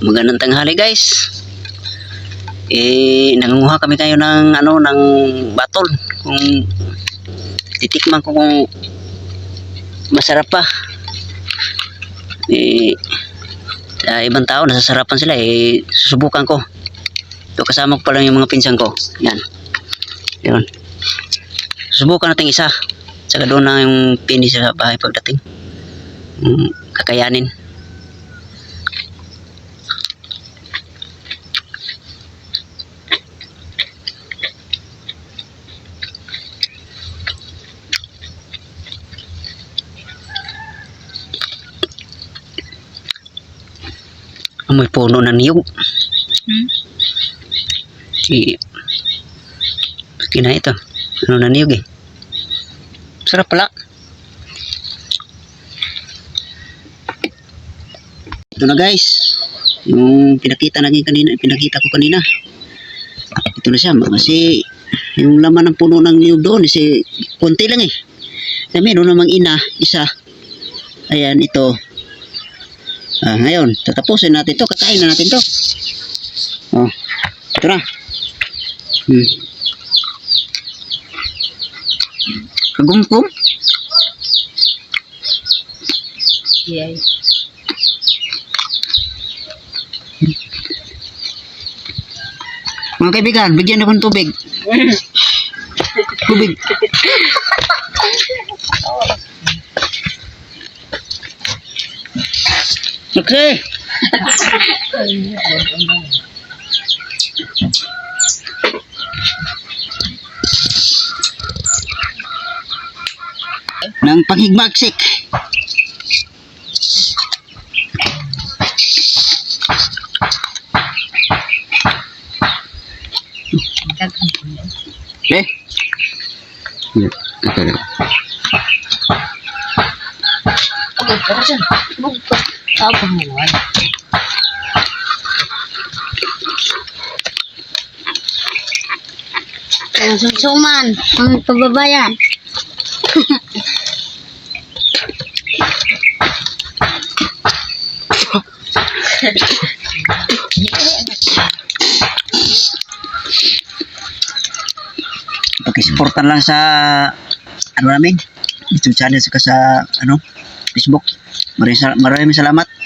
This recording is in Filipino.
Magandang tanghali guys. Nangunguha kami kayo ng ng batol. Kung titikman ko kung masarap pa. Ibang tao nasasarapan sila, susubukan ko. Ito kasama ko pa lang yung mga pinsan ko. Yan. Yun. Susubukan natin isa. Saka doon na yung pini sa bahay pagdating. Kakayanin. Amoy puno ng niyog. Kina ito. Ano na niyog Sarap pala. Ito na guys. Yung pinakita ko kanina. Ito na siya. Kasi yung laman ng puno ng niyog doon konti lang meron namang isa. Ayan ito. Ngayon, tatapusin natin to, kakain na natin to. Ito na. Kagumkum. Yay. Mga kaibigan, bigyan ako ng tubig. Tubig. Okay. Nang panghigmagsik. Apa mo? Ang susuman, ang pababayan. Pakisuportan lang sa namin YouTube channel sa Facebook. Maraming salamat.